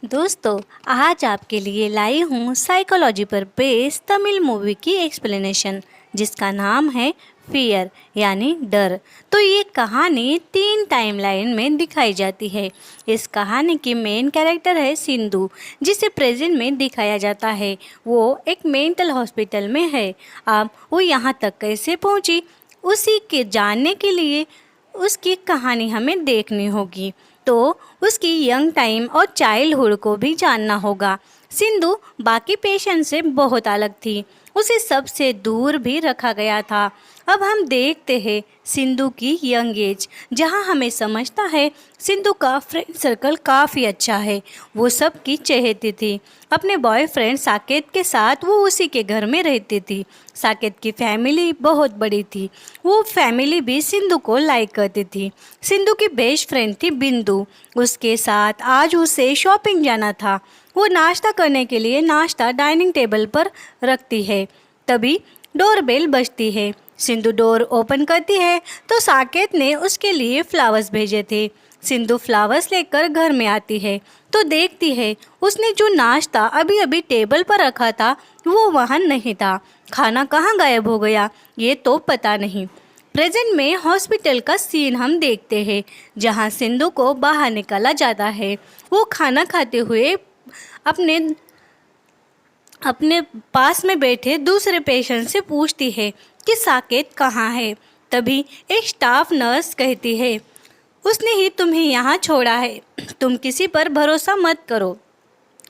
दोस्तों, आज आपके लिए लाई हूँ साइकोलॉजी पर बेस्ड तमिल मूवी की एक्सप्लेनेशन जिसका नाम है फियर यानी डर। तो ये कहानी 3 टाइमलाइन में दिखाई जाती है। इस कहानी की मेन कैरेक्टर है सिंधु, जिसे प्रेजेंट में दिखाया जाता है। वो एक मेंटल हॉस्पिटल में है। अब वो यहाँ तक कैसे पहुँची, उसी के जानने के लिए उसकी कहानी हमें देखनी होगी। तो उसकी यंग टाइम और चाइल्डहुड को भी जानना होगा। सिंधु बाकी पेशेंट से बहुत अलग थी, उसे सबसे दूर भी रखा गया था। अब हम देखते हैं सिंधु की यंग एज, जहां हमें समझता है सिंधु का फ्रेंड सर्कल काफ़ी अच्छा है। वो सबकी चहेती थी। अपने बॉयफ्रेंड साकेत के साथ वो उसी के घर में रहती थी। साकेत की फैमिली बहुत बड़ी थी। वो फैमिली भी सिंधु को लाइक करती थी। सिंधु की बेस्ट फ्रेंड थी बिंदु, उसके साथ आज उसे शॉपिंग जाना था। वो नाश्ता करने के लिए नाश्ता डाइनिंग टेबल पर रखती है। तभी डोरबेल बजती है। सिंधु डोर ओपन करती है तो साकेत ने उसके लिए फ्लावर्स भेजे थे। सिंधु फ्लावर्स लेकर घर में आती है तो देखती है उसने जो नाश्ता अभी अभी टेबल पर रखा था वो वहाँ नहीं था। खाना कहाँ गायब हो गया ये तो पता नहीं। प्रेजेंट में हॉस्पिटल का सीन हम देखते हैं, जहाँ सिंधु को बाहर निकाला जाता है। वो खाना खाते हुए अपने अपने पास में बैठे दूसरे पेशेंट से पूछती है कि साकेत कहाँ है। तभी एक स्टाफ नर्स कहती है, उसने ही तुम्हें यहाँ छोड़ा है, तुम किसी पर भरोसा मत करो।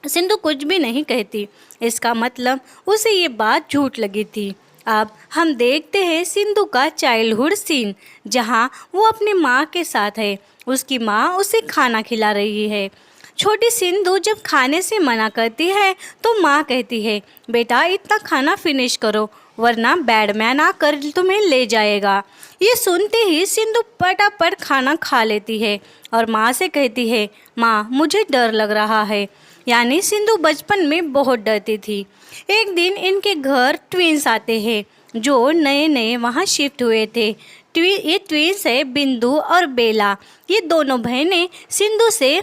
सिंधु कुछ भी नहीं कहती। इसका मतलब उसे ये बात झूठ लगी थी। अब हम देखते हैं सिंधु का चाइल्डहुड सीन, जहाँ वो अपनी माँ के साथ है। उसकी माँ उसे खाना खिला रही है। छोटी सिंधु जब खाने से मना करती है तो माँ कहती है, बेटा इतना खाना फिनिश करो वरना बैडमैन आकर तुम्हें ले जाएगा। ये सुनते ही सिंधु पटापट खाना खा लेती है और माँ से कहती है, माँ मुझे डर लग रहा है। यानी सिंधु बचपन में बहुत डरती थी। एक दिन इनके घर ट्विंस आते हैं जो नए नए वहाँ शिफ्ट हुए थे। ये ट्विंस है बिंदु और बेला। ये दोनों बहनें सिंधु से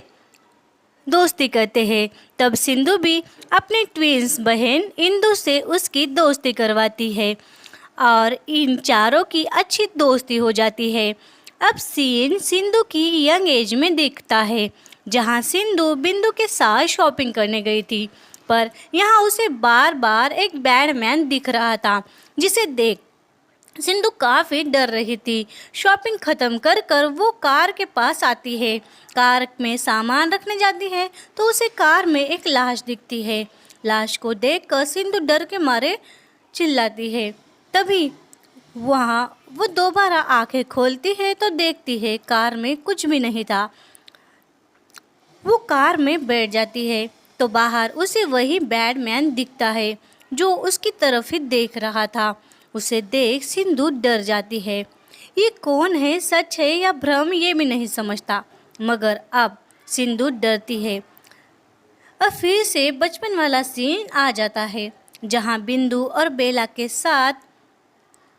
दोस्ती करते हैं। तब सिंधु भी अपनी ट्विंस बहन इंदु से उसकी दोस्ती करवाती है और इन चारों की अच्छी दोस्ती हो जाती है। अब सीन सिंधु की यंग एज में दिखता है, जहां सिंधु बिंदु के साथ शॉपिंग करने गई थी, पर यहाँ उसे बार बार एक बैडमैन दिख रहा था, जिसे देख सिंधु काफ़ी डर रही थी। शॉपिंग ख़त्म कर कर वो कार के पास आती है। कार में सामान रखने जाती है तो उसे कार में एक लाश दिखती है। लाश को देखकर सिंधु डर के मारे चिल्लाती है। तभी वहाँ वो दोबारा आंखें खोलती है तो देखती है कार में कुछ भी नहीं था। वो कार में बैठ जाती है तो बाहर उसे वही बैडमैन दिखता है जो उसकी तरफ ही देख रहा था। उसे देख सिंधु डर जाती है। ये कौन है, सच है या भ्रम, ये भी नहीं समझता, मगर अब सिंधु डरती है। अब फिर से बचपन वाला सीन आ जाता है, जहाँ बिंदु और बेला के साथ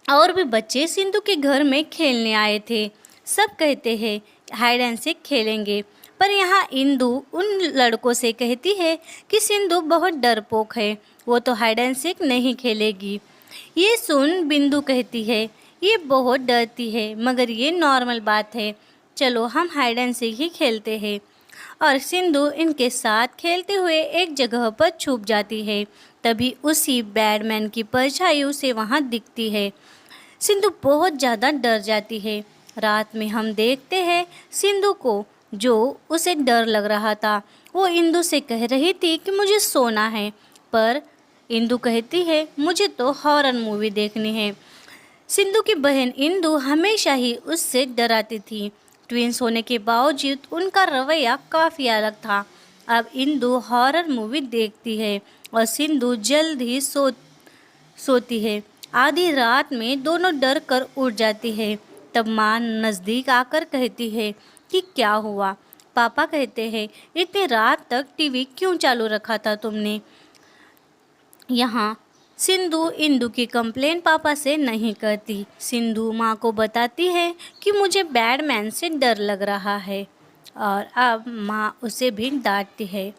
और भी बच्चे सिंधु के घर में खेलने आए थे। सब कहते हैं हाइड एंड सीक खेलेंगे, पर यहाँ इंदु उन लड़कों से कहती है कि सिंधु बहुत डरपोक है, वो तो हाइड एंड सीक नहीं खेलेगी। ये सुन बिंदु कहती है, ये बहुत डरती है, मगर ये नॉर्मल बात है, चलो हम हाइड एंड सीक ही खेलते हैं। और सिंधु इनके साथ खेलते हुए एक जगह पर छुप जाती है। तभी उसी बैडमैन की परछाई उसे वहाँ दिखती है। सिंधु बहुत ज़्यादा डर जाती है। रात में हम देखते हैं सिंधु को, जो उसे डर लग रहा था। वो इंदु से कह रही थी कि मुझे सोना है, पर इंदु कहती है मुझे तो हॉरर मूवी देखनी है। सिंधु की बहन इंदु हमेशा ही उससे डराती थी। ट्विंस होने के बावजूद उनका रवैया काफ़ी अलग था। अब इंदु हॉरर मूवी देखती है और सिंधु जल्द ही सोती है। आधी रात में दोनों डर कर उठ जाती है। तब माँ नज़दीक आकर कहती है कि क्या हुआ। पापा कहते हैं इतनी रात तक टीवी क्यों चालू रखा था तुमने। यहाँ सिंधु इंदु की कंप्लेन पापा से नहीं करती। सिंधु माँ को बताती है कि मुझे बैडमैन से डर लग रहा है और अब माँ उसे भी डांटती है।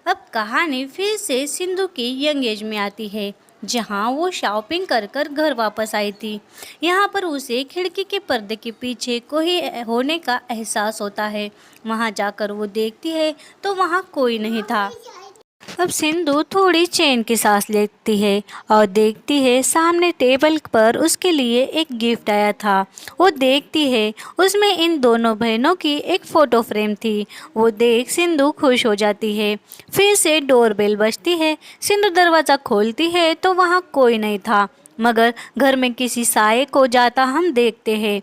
अब कहानी फिर से सिंधु की यंग एज में आती है, जहाँ वो शॉपिंग कर कर घर वापस आई थी। यहाँ पर उसे खिड़की के पर्दे के पीछे कोई होने का एहसास होता है। वहाँ जाकर वो देखती है तो वहाँ कोई नहीं था। अब सिंधु थोड़ी चैन की सांस लेती है और देखती है सामने टेबल पर उसके लिए एक गिफ्ट आया था। वो देखती है उसमें इन दोनों बहनों की एक फ़ोटो फ्रेम थी। वो देख सिंधु खुश हो जाती है। फिर से डोरबेल बजती है। सिंधु दरवाज़ा खोलती है तो वहाँ कोई नहीं था, मगर घर में किसी साये को जाता हम देखते हैं।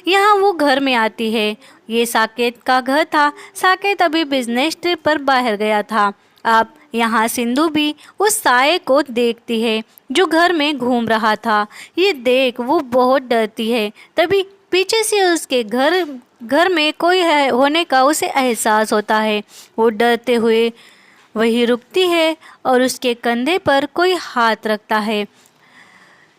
यहाँ वो घर में आती है। ये साकेत का घर था। साकेत अभी बिजनेस ट्रिप पर बाहर गया था। अब यहाँ सिंधु भी उस साये को देखती है जो घर में घूम रहा था। ये देख वो बहुत डरती है। तभी पीछे से उसके घर में कोई है होने का उसे एहसास होता है। वो डरते हुए वहीं रुकती है और उसके कंधे पर कोई हाथ रखता है।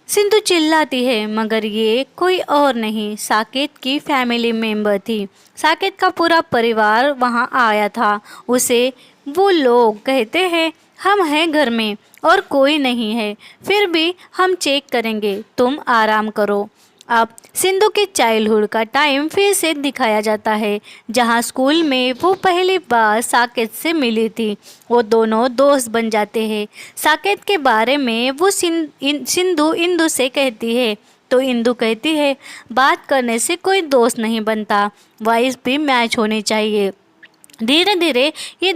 सिंधु चिल्लाती है, मगर ये कोई और नहीं, साकेत की फैमिली मेंबर थी। साकेत का पूरा परिवार वहाँ आया था। उसे वो लोग कहते हैं हम हैं घर में और कोई नहीं है, फिर भी हम चेक करेंगे, तुम आराम करो। अब सिंधु के चाइल्डहुड का टाइम फिर से दिखाया जाता है, जहाँ स्कूल में वो पहली बार साकेत से मिली थी। वो दोनों दोस्त बन जाते हैं। साकेत के बारे में वो सिंधु इंदु से कहती है तो इंदु कहती है बात करने से कोई दोस्त नहीं बनता, वाइस भी मैच होनी चाहिए। धीरे धीरे ये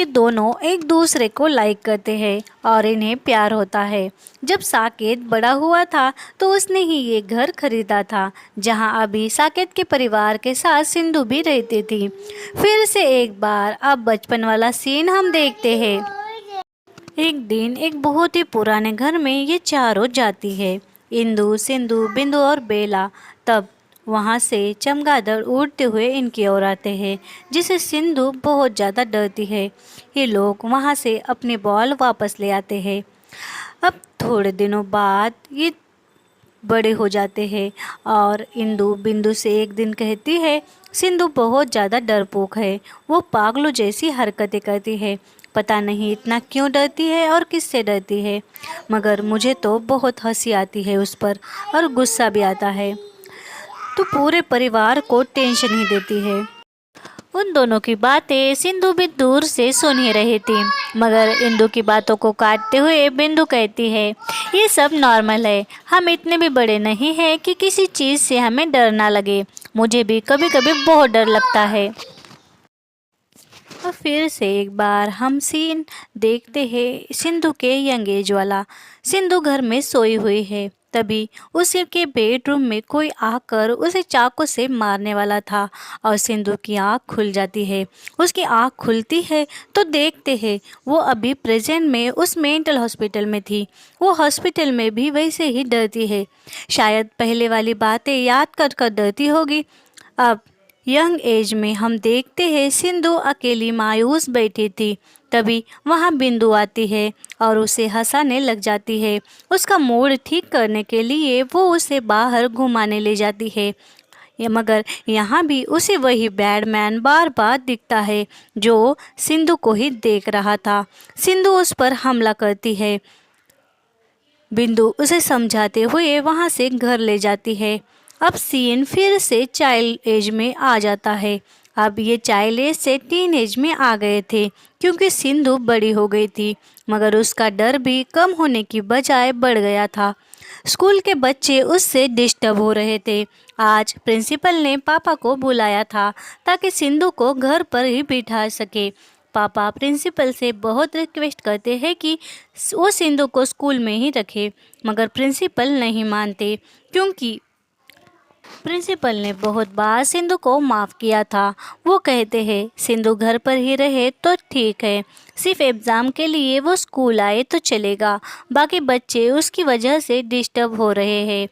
दोनों एक दूसरे को लाइक करते हैं और इन्हें प्यार होता है। जब साकेत बड़ा हुआ था तो उसने ही ये घर खरीदा था, जहां अभी साकेत के परिवार के साथ सिंधु भी रहती थी। फिर से एक बार अब बचपन वाला सीन हम देखते हैं। एक दिन एक बहुत ही पुराने घर में ये चारों जाती है, इंदु, सिंधु, बिंदु और बेला। तब वहाँ से चमगादड़ उड़ते हुए इनकी ओर आते हैं, जिसे सिंधु बहुत ज़्यादा डरती है। ये लोग वहाँ से अपने बॉल वापस ले आते हैं। अब थोड़े दिनों बाद ये बड़े हो जाते हैं और इंदु बिंदु से एक दिन कहती है सिंधु बहुत ज़्यादा डरपोक है, वो पागलों जैसी हरकतें करती है, पता नहीं इतना क्यों डरती है और किससे डरती है, मगर मुझे तो बहुत हंसी आती है उस पर और गुस्सा भी आता है, तो पूरे परिवार को टेंशन ही देती है। उन दोनों की बातें सिंधु भी दूर से सुन ही रही थी, मगर इंदु की बातों को काटते हुए बिंदु कहती है ये सब नॉर्मल है, हम इतने भी बड़े नहीं हैं कि किसी चीज़ से हमें डर ना लगे, मुझे भी कभी कभी बहुत डर लगता है। और फिर से एक बार हम सीन देखते हैं सिंधु के यंग एज वाला। सिंधु घर में सोई हुई है, तभी उसी के बेडरूम में कोई आकर उसे चाकू से मारने वाला था और सिंधु की आँख खुल जाती है। उसकी आँख खुलती है तो देखते हैं वो अभी प्रेजेंट में उस मेंटल हॉस्पिटल में थी। वो हॉस्पिटल में भी वैसे ही डरती है, शायद पहले वाली बातें याद कर कर डरती होगी। अब यंग एज में हम देखते हैं सिंधु अकेली मायूस बैठी थी। तभी वहाँ बिंदु आती है और उसे हंसाने लग जाती है। उसका मूड ठीक करने के लिए वो उसे बाहर घुमाने ले जाती है। मगर यहाँ भी उसे वही बैडमैन बार बार दिखता है जो सिंधु को ही देख रहा था। सिंधु उस पर हमला करती है। बिंदु उसे समझाते हुए वहाँ से घर ले जाती है। अब सीन फिर से चाइल्ड एज में आ जाता है। अब ये चाइल्ड एज से टीन एज में आ गए थे, क्योंकि सिंधु बड़ी हो गई थी, मगर उसका डर भी कम होने की बजाय बढ़ गया था। स्कूल के बच्चे उससे डिस्टर्ब हो रहे थे। आज प्रिंसिपल ने पापा को बुलाया था ताकि सिंधु को घर पर ही बिठा सके। पापा प्रिंसिपल से बहुत रिक्वेस्ट करते हैं कि वो सिंधु को स्कूल में ही रखे, मगर प्रिंसिपल नहीं मानते, क्योंकि प्रिंसिपल ने बहुत बार सिंधु को माफ़ किया था। वो कहते हैं सिंधु घर पर ही रहे तो ठीक है, सिर्फ एग्ज़ाम के लिए वो स्कूल आए तो चलेगा, बाकी बच्चे उसकी वजह से डिस्टर्ब हो रहे हैं।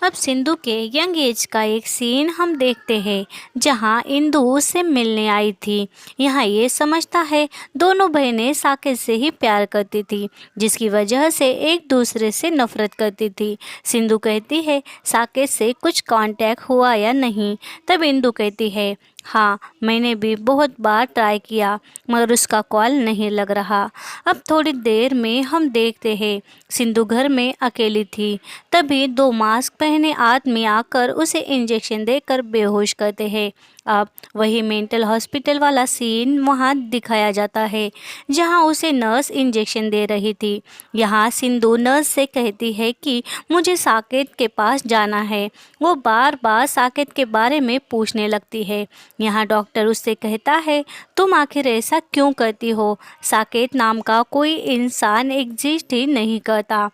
अब सिंधु के यंग एज का एक सीन हम देखते हैं जहां इंदु उससे मिलने आई थी। यहाँ ये समझता है दोनों बहनें साकेत से ही प्यार करती थी, जिसकी वजह से एक दूसरे से नफरत करती थी। सिंधु कहती है साकेत से कुछ कांटेक्ट हुआ या नहीं। तब इंदु कहती है हाँ, मैंने भी बहुत बार ट्राई किया मगर उसका कॉल नहीं लग रहा। अब थोड़ी देर में हम देखते हैं सिंधु घर में अकेली थी। तभी दो मास्क पहने आदमी आकर उसे इंजेक्शन देकर बेहोश करते हैं। अब वही मेंटल हॉस्पिटल वाला सीन वहाँ दिखाया जाता है जहाँ उसे नर्स इंजेक्शन दे रही थी। यहाँ सिंधु नर्स से कहती है कि मुझे साकेत के पास जाना है। वो बार बार साकेत के बारे में पूछने लगती है। यहाँ डॉक्टर उससे कहता है तुम आखिर ऐसा क्यों करती हो? साकेत नाम का कोई इंसान एग्जिस्ट ही नहीं करता।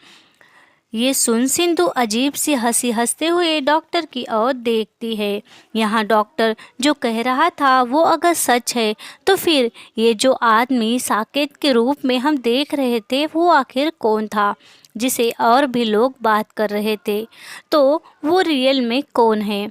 ये सुन सिंधु अजीब सी हंसी हंसते हुए डॉक्टर की ओर देखती है। यहाँ डॉक्टर जो कह रहा था वो अगर सच है तो फिर ये जो आदमी साकेत के रूप में हम देख रहे थे वो आखिर कौन था जिसे और भी लोग बात कर रहे थे? तो वो रियल में कौन है?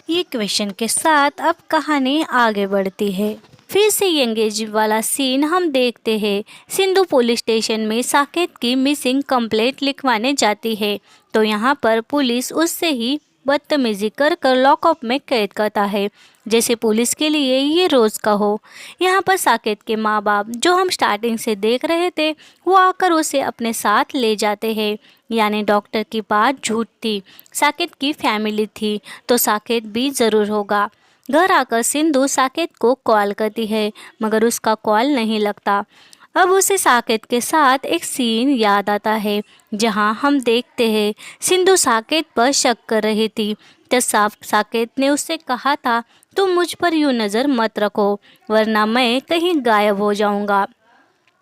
ये क्वेश्चन के साथ अब कहानी आगे बढ़ती है। फिर से एंगेज वाला सीन हम देखते हैं। सिंधु पुलिस स्टेशन में साकेत की मिसिंग कंप्लेंट लिखवाने जाती है तो यहाँ पर पुलिस उससे ही बदतमीजी कर लॉकअप में कैद करता है, जैसे पुलिस के लिए ये रोज़ का हो। यहाँ पर साकेत के माँ बाप जो हम स्टार्टिंग से देख रहे थे वो आकर उसे अपने साथ ले जाते हैं। यानी डॉक्टर की बात झूठ थी, साकेत की फैमिली थी तो साकेत भी ज़रूर होगा। घर आकर सिंधु साकेत को कॉल करती है मगर उसका कॉल नहीं लगता। अब उसे साकेत के साथ एक सीन याद आता है जहां हम देखते हैं सिंधु साकेत पर शक कर रही थी। तब साकेत ने उससे कहा था तुम मुझ पर यूँ नज़र मत रखो वरना मैं कहीं गायब हो जाऊंगा।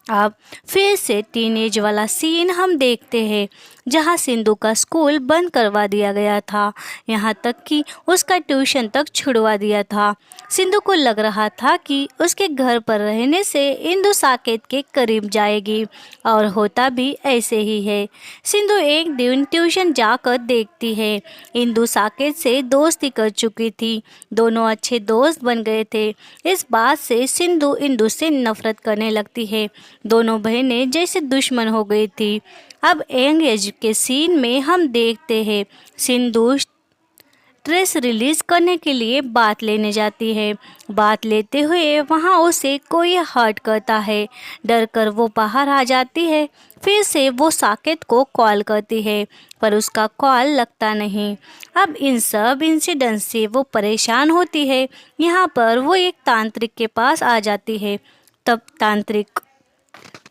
अब फिर से टीनेज वाला सीन हम देखते हैं जहां सिंधु का स्कूल बंद करवा दिया गया था, यहाँ तक कि उसका ट्यूशन तक छुड़वा दिया था। सिंधु को लग रहा था कि उसके घर पर रहने से इंदु साकेत के करीब जाएगी और होता भी ऐसे ही है। सिंधु एक दिन ट्यूशन जाकर देखती है इंदु साकेत से दोस्ती कर चुकी थी, दोनों अच्छे दोस्त बन गए थे। इस बात से सिंधु इंदु से नफरत करने लगती है, दोनों बहनें जैसे दुश्मन हो गई थी। अब यंग एज के सीन में हम देखते हैं सिंधु स्ट्रेस रिलीज करने के लिए बात लेने जाती है। बात लेते हुए वहाँ उसे कोई हर्ट करता है, डर कर वो बाहर आ जाती है। फिर से वो साकेत को कॉल करती है पर उसका कॉल लगता नहीं। अब इन सब इंसिडेंट से वो परेशान होती है। यहाँ पर वो एक तांत्रिक के पास आ जाती है। तब तांत्रिक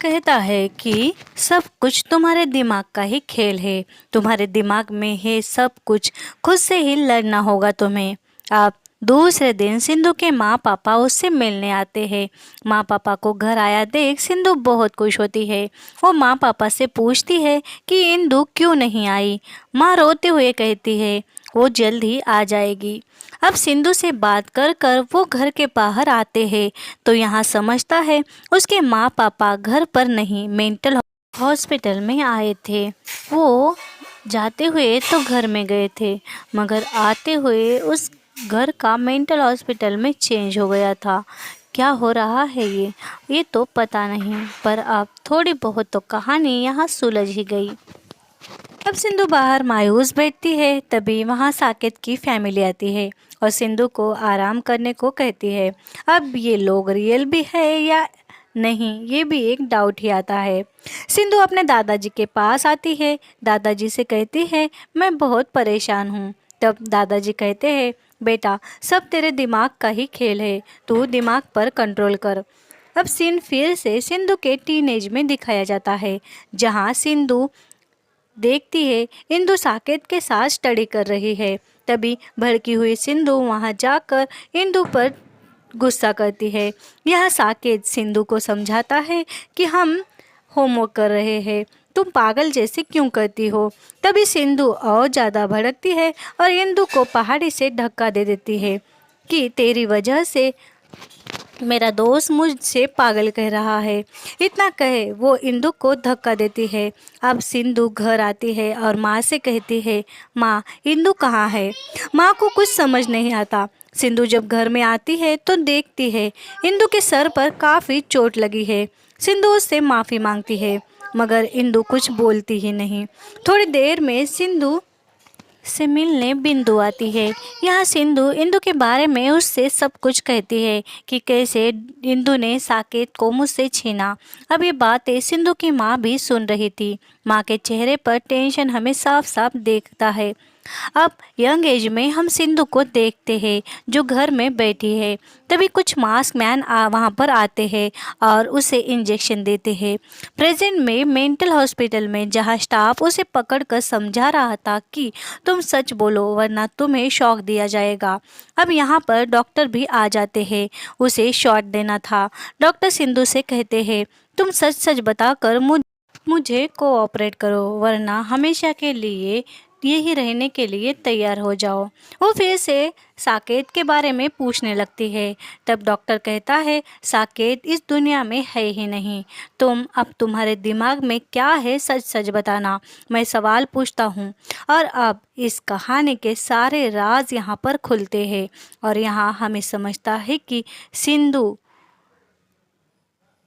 कहता है कि सब कुछ तुम्हारे दिमाग का ही खेल है, तुम्हारे दिमाग में है सब कुछ, खुद से ही लड़ना होगा तुम्हें। अब दूसरे दिन सिंधु के माँ पापा उससे मिलने आते हैं। माँ पापा को घर आया देख सिंधु बहुत खुश होती है। वो माँ पापा से पूछती है कि इंदु क्यों नहीं आई। माँ रोते हुए कहती है वो जल्द ही आ जाएगी। अब सिंधु से बात कर कर वो घर के बाहर आते हैं तो यहाँ समझता है उसके माँ पापा घर पर नहीं मेंटल हॉस्पिटल में आए थे। वो जाते हुए तो घर में गए थे मगर आते हुए उस घर का मेंटल हॉस्पिटल में चेंज हो गया था। क्या हो रहा है ये तो पता नहीं, पर अब थोड़ी बहुत तो कहानी यहाँ सुलझ ही गई। अब सिंधु बाहर मायूस बैठती है, तभी वहाँ साकेत की फैमिली आती है और सिंधु को आराम करने को कहती है। अब ये लोग रियल भी है या नहीं ये भी एक डाउट ही आता है। सिंधु अपने दादाजी के पास आती है, दादाजी से कहती है मैं बहुत परेशान हूँ। तब दादाजी कहते हैं बेटा सब तेरे दिमाग का ही खेल है, तू दिमाग पर कंट्रोल कर। अब सीन फिर से सिंधु के टीनेज में दिखाया जाता है जहाँ सिंधु देखती है इंदु साकेत के साथ स्टडी कर रही है। तभी भड़की हुई सिंधु वहां जाकर इंदु पर गुस्सा करती है। यह साकेत सिंधु को समझाता है कि हम होमवर्क कर रहे हैं, तुम पागल जैसे क्यों करती हो। तभी सिंधु और ज़्यादा भड़कती है और इंदु को पहाड़ी से धक्का दे देती है कि तेरी वजह से मेरा दोस्त मुझसे पागल कह रहा है। इतना कहे वो इंदु को धक्का देती है। अब सिंधु घर आती है और माँ से कहती है, माँ इंदु कहाँ है। माँ को कुछ समझ नहीं आता। सिंधु जब घर में आती है तो देखती है इंदु के सर पर काफ़ी चोट लगी है। सिंधु उससे माफ़ी मांगती है मगर इंदु कुछ बोलती ही नहीं। थोड़ी देर में सिंधु से मिलने बिंदु आती है। यहाँ सिंधु इंदु के बारे में उससे सब कुछ कहती है कि कैसे इंदु ने साकेत को मुझसे छीना। अब ये बातें सिंधु की माँ भी सुन रही थी। माँ के चेहरे पर टेंशन हमें साफ साफ देखता है। अब यंग एज में हम सिंधु को देखते हैं जो घर में बैठी है। तभी कुछ मास्क मैन वहाँ पर आते हैं और उसे इंजेक्शन देते हैं। प्रेजेंट में मेंटल हॉस्पिटल में जहाँ स्टाफ उसे पकड़कर समझा रहा था कि तुम सच बोलो वरना तुम्हें शॉक दिया जाएगा। अब यहाँ पर डॉक्टर भी आ जाते हैं। उसे शॉट देना था। डॉक्टर सिंधु से कहते हैं, तुम सच सच बताकर मुझे कोऑपरेट करो वरना हमेशा के लिए यही रहने के लिए तैयार हो जाओ। वो फिर से साकेत के बारे में पूछने लगती है। तब डॉक्टर कहता है, साकेत इस दुनिया में है ही नहीं। अब तुम्हारे दिमाग में क्या है सच सच बताना। मैं सवाल पूछता हूँ। और अब इस कहानी के सारे राज यहाँ पर खुलते हैं और यहाँ हमें समझता है कि सिंधु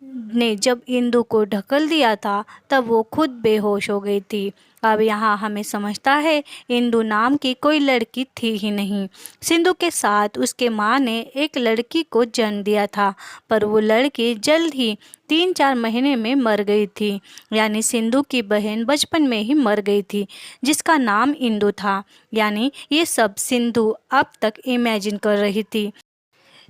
ने जब इंदु को ढकल दिया था तब वो खुद बेहोश हो गई थी। अब यहाँ हमें समझता है इंदु नाम की कोई लड़की थी ही नहीं। सिंधु के साथ उसके माँ ने एक लड़की को जन्म दिया था पर वो लड़की जल्द ही 3-4 महीने में मर गई थी। यानी सिंधु की बहन बचपन में ही मर गई थी जिसका नाम इंदु था। यानी ये सब सिंधु अब तक इमेजिन कर रही थी।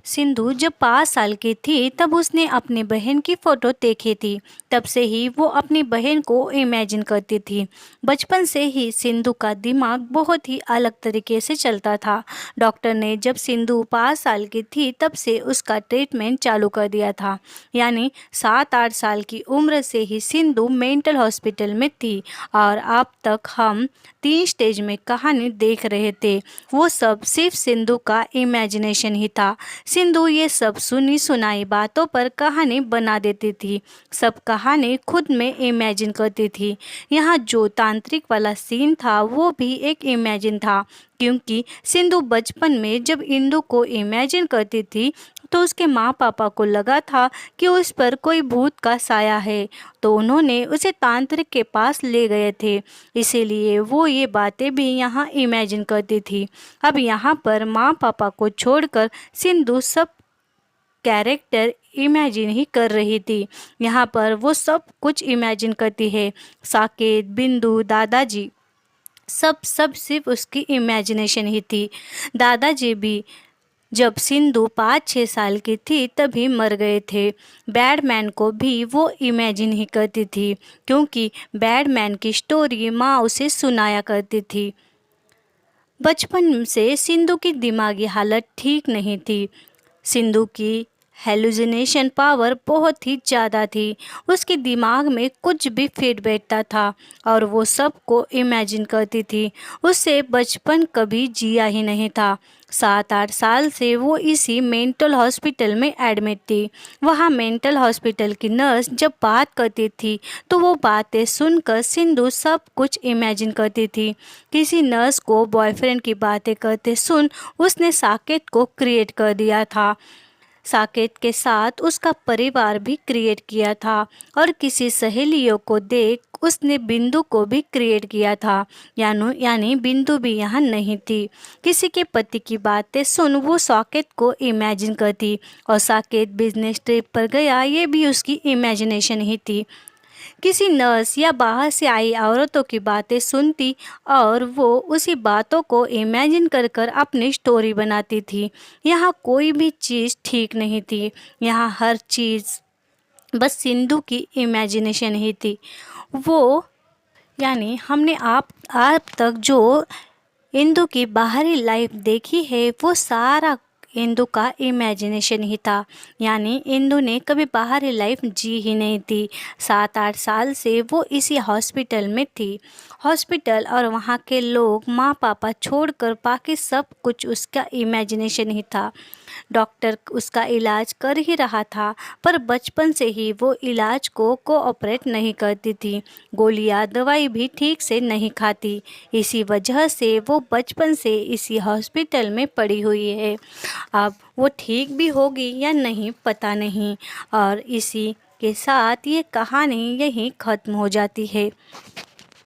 सिंधु जब 5 साल की थी तब उसने अपनी बहन की फ़ोटो देखी थी। तब से ही वो अपनी बहन को इमेजिन करती थी। बचपन से ही सिंधु का दिमाग बहुत ही अलग तरीके से चलता था। डॉक्टर ने जब सिंधु 5 साल की थी तब से उसका ट्रीटमेंट चालू कर दिया था। यानी 7-8 साल की उम्र से ही सिंधु मेंटल हॉस्पिटल में थी और अब तक हम 3 स्टेज में कहानी देख रहे थे। वो सब सिर्फ सिंधु का इमेजिनेशन ही था। सिंधु ये सब सुनी सुनाई बातों पर कहानी बना देती थी। सब कहानी खुद में इमेजिन करती थी। यहाँ जो तांत्रिक वाला सीन था वो भी एक इमेजिन था क्योंकि सिंधु बचपन में जब इंदु को इमेजिन करती थी तो उसके माँ पापा को लगा था कि उस पर कोई भूत का साया है तो उन्होंने उसे तांत्रिक के पास ले गए थे। इसीलिए वो ये बातें भी यहाँ इमेजिन करती थी। अब यहाँ पर माँ पापा को छोड़कर सिंधु सब कैरेक्टर इमेजिन ही कर रही थी। यहाँ पर वो सब कुछ इमेजिन करती है। साकेत, बिंदु, दादाजी सब सिर्फ उसकी इमेजिनेशन ही थी। दादाजी भी जब सिंधु 5-6 साल की थी तभी मर गए थे। बैडमैन को भी वो इमेजिन ही करती थी क्योंकि बैडमैन की स्टोरी माँ उसे सुनाया करती थी। बचपन से सिंधु की दिमागी हालत ठीक नहीं थी। सिंधु की हेलुसिनेशन पावर बहुत ही ज़्यादा थी। उसके दिमाग में कुछ भी फिट बैठता था और वो सब को इमेजिन करती थी। उससे बचपन कभी जिया ही नहीं था। 7-8 साल से वो इसी मेंटल हॉस्पिटल में एडमिट थी। वहाँ मेंटल हॉस्पिटल की नर्स जब बात करती थी तो वो बातें सुनकर सिंधु सब कुछ इमेजिन करती थी। किसी नर्स को बॉयफ्रेंड की बातें करते सुन उसने साकेत को क्रिएट कर दिया था। साकेत के साथ उसका परिवार भी क्रिएट किया था और किसी सहेलियों को देख उसने बिंदु को भी क्रिएट किया था। यानी बिंदु भी यहाँ नहीं थी। किसी के पति की बातें सुन वो साकेत को इमेजिन करती और साकेत बिजनेस ट्रिप पर गया ये भी उसकी इमेजिनेशन ही थी। किसी नर्स या बाहर से आई औरतों की बातें सुनती और वो उसी बातों को इमेजिन कर कर अपनी स्टोरी बनाती थी। यहाँ कोई भी चीज़ ठीक नहीं थी। यहाँ हर चीज़ बस सिंधु की इमेजिनेशन ही थी। वो यानी हमने आप तक जो इंदु की बाहरी लाइफ देखी है वो सारा इंदु का इमेजिनेशन ही था, यानी इंदु ने कभी बाहरी लाइफ जी ही नहीं थी। 7-8 साल से वो इसी हॉस्पिटल में थी। हॉस्पिटल और वहाँ के लोग, माँ पापा छोड़कर बाकी सब कुछ उसका इमेजिनेशन ही था। डॉक्टर उसका इलाज कर ही रहा था, पर बचपन से ही वो इलाज को कोऑपरेट नहीं करती थी। गोलियां दवाई भी ठीक से नहीं खाती। इसी वजह से वो बचपन से इसी हॉस्पिटल में पड़ी हुई है। अब वो ठीक भी होगी या नहीं पता नहीं। और इसी के साथ ये कहानी यहीं ख़त्म हो जाती है।